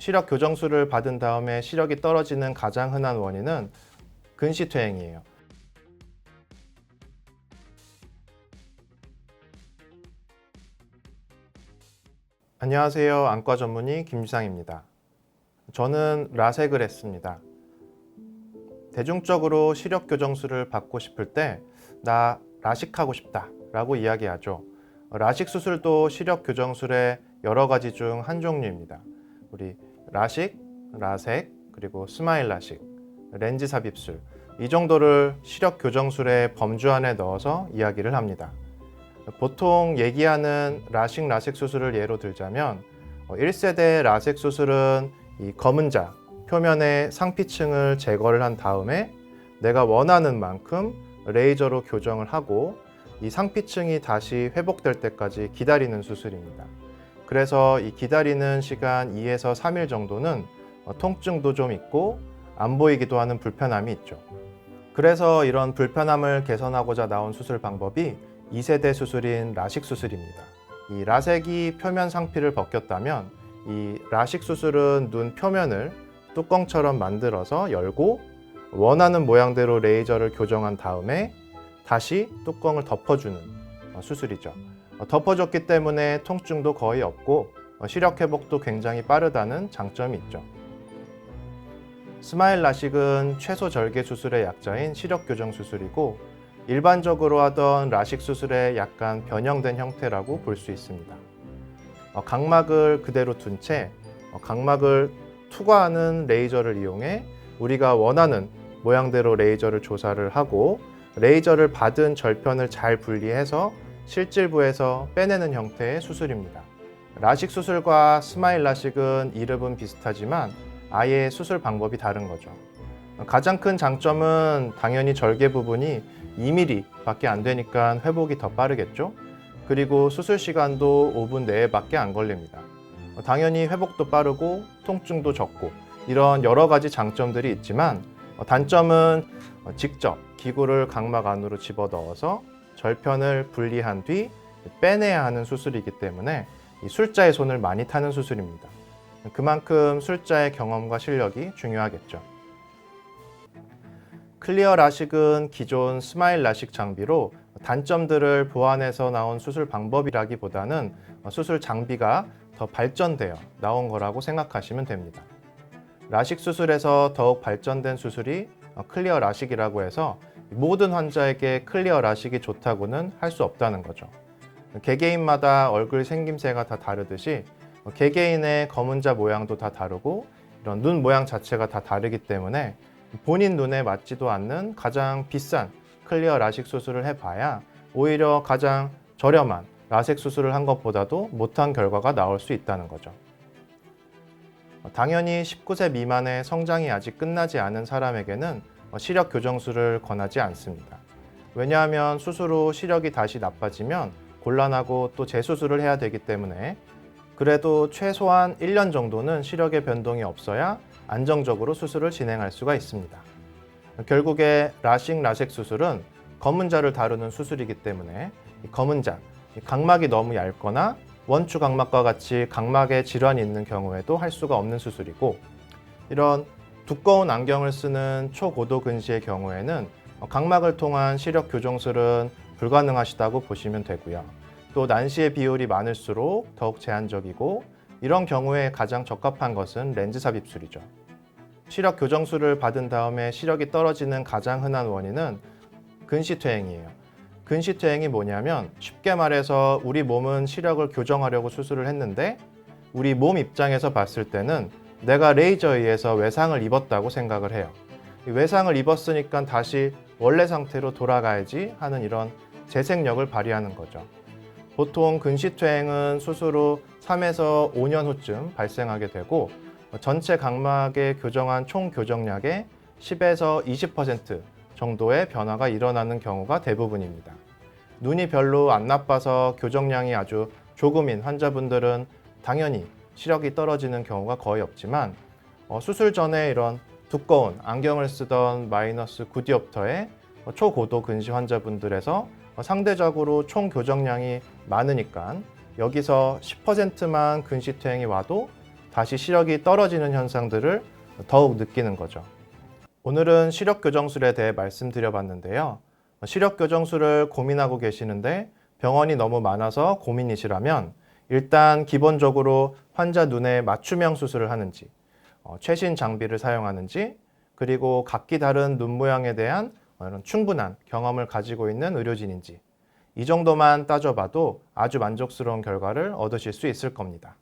시력 교정술을 받은 다음에 시력이 떨어지는 가장 흔한 원인은 근시퇴행이에요. 안녕하세요. 안과 전문의 김지상입니다. 저는 라섹을 했습니다. 대중적으로 시력 교정술을 받고 싶을 때 나 라식하고 싶다 라고 이야기하죠. 라식 수술도 시력 교정술의 여러 가지 중 한 종류입니다. 우리 라식, 라섹, 그리고 스마일 라식, 렌즈 삽입술, 이 정도를 시력 교정술의 범주 안에 넣어서 이야기를 합니다. 보통 얘기하는 라식, 라섹 수술을 예로 들자면 1세대 라섹 수술은 이 검은 자, 표면의 상피층을 제거를 한 다음에 내가 원하는 만큼 레이저로 교정을 하고 이 상피층이 다시 회복될 때까지 기다리는 수술입니다. 그래서 이 기다리는 시간 2에서 3일 정도는 통증도 좀 있고 안 보이기도 하는 불편함이 있죠. 그래서 이런 불편함을 개선하고자 나온 수술 방법이 2세대 수술인 라식 수술입니다. 이 라섹이 표면 상피를 벗겼다면 이 라식 수술은 눈 표면을 뚜껑처럼 만들어서 열고 원하는 모양대로 레이저를 교정한 다음에 다시 뚜껑을 덮어주는 수술이죠. 덮어줬기 때문에 통증도 거의 없고 시력 회복도 굉장히 빠르다는 장점이 있죠. 스마일 라식은 최소 절개 수술의 약자인 시력 교정 수술이고 일반적으로 하던 라식 수술의 약간 변형된 형태라고 볼 수 있습니다. 각막을 그대로 둔 채 각막을 투과하는 레이저를 이용해 우리가 원하는 모양대로 레이저를 조사를 하고 레이저를 받은 절편을 잘 분리해서 실질부에서 빼내는 형태의 수술입니다. 라식 수술과 스마일 라식은 이름은 비슷하지만 아예 수술 방법이 다른 거죠. 가장 큰 장점은 당연히 절개 부분이 2mm 밖에 안 되니까 회복이 더 빠르겠죠. 그리고 수술 시간도 5분 내외밖에 안 걸립니다. 당연히 회복도 빠르고 통증도 적고 이런 여러 가지 장점들이 있지만 단점은 직접 기구를 각막 안으로 집어넣어서 절편을 분리한 뒤 빼내야 하는 수술이기 때문에 술자의 손을 많이 타는 수술입니다. 그만큼 술자의 경험과 실력이 중요하겠죠. 클리어 라식은 기존 스마일 라식 장비로 단점들을 보완해서 나온 수술 방법이라기보다는 수술 장비가 더 발전되어 나온 거라고 생각하시면 됩니다. 라식 수술에서 더욱 발전된 수술이 클리어 라식이라고 해서 모든 환자에게 클리어 라식이 좋다고는 할 수 없다는 거죠. 개개인마다 얼굴 생김새가 다 다르듯이 개개인의 검은자 모양도 다 다르고 이런 눈 모양 자체가 다 다르기 때문에 본인 눈에 맞지도 않는 가장 비싼 클리어 라식 수술을 해봐야 오히려 가장 저렴한 라섹 수술을 한 것보다도 못한 결과가 나올 수 있다는 거죠. 당연히 19세 미만의 성장이 아직 끝나지 않은 사람에게는 시력 교정술을 권하지 않습니다. 왜냐하면 수술 후 시력이 다시 나빠지면 곤란하고 또 재수술을 해야 되기 때문에 그래도 최소한 1년 정도는 시력의 변동이 없어야 안정적으로 수술을 진행할 수가 있습니다. 결국에 라식, 라섹 수술은 검은 자를 다루는 수술이기 때문에 검은 자, 각막이 너무 얇거나 원추 각막과 같이 각막에 질환이 있는 경우에도 할 수가 없는 수술이고 이런 두꺼운 안경을 쓰는 초고도 근시의 경우에는 각막을 통한 시력 교정술은 불가능하시다고 보시면 되고요. 또 난시의 비율이 많을수록 더욱 제한적이고 이런 경우에 가장 적합한 것은 렌즈 삽입술이죠. 시력 교정술을 받은 다음에 시력이 떨어지는 가장 흔한 원인은 근시퇴행이에요. 근시퇴행이 뭐냐면 쉽게 말해서 우리 몸은 시력을 교정하려고 수술을 했는데 우리 몸 입장에서 봤을 때는 내가 레이저에 의해서 외상을 입었다고 생각을 해요. 외상을 입었으니까 다시 원래 상태로 돌아가야지 하는 이런 재생력을 발휘하는 거죠. 보통 근시퇴행은 수술 후 3에서 5년 후쯤 발생하게 되고 전체 각막에 교정한 총 교정량의 10에서 20% 정도의 변화가 일어나는 경우가 대부분입니다. 눈이 별로 안 나빠서 교정량이 아주 조금인 환자분들은 당연히 시력이 떨어지는 경우가 거의 없지만 수술 전에 이런 두꺼운 안경을 쓰던 마이너스 9디옵터의 초고도 근시 환자분들에서 상대적으로 총 교정량이 많으니까 여기서 10%만 근시퇴행이 와도 다시 시력이 떨어지는 현상들을 더욱 느끼는 거죠. 오늘은 시력 교정술에 대해 말씀드려봤는데요. 시력 교정술을 고민하고 계시는데 병원이 너무 많아서 고민이시라면 일단 기본적으로 환자 눈에 맞춤형 수술을 하는지, 최신 장비를 사용하는지, 그리고 각기 다른 눈 모양에 대한 이런 충분한 경험을 가지고 있는 의료진인지 이 정도만 따져봐도 아주 만족스러운 결과를 얻으실 수 있을 겁니다.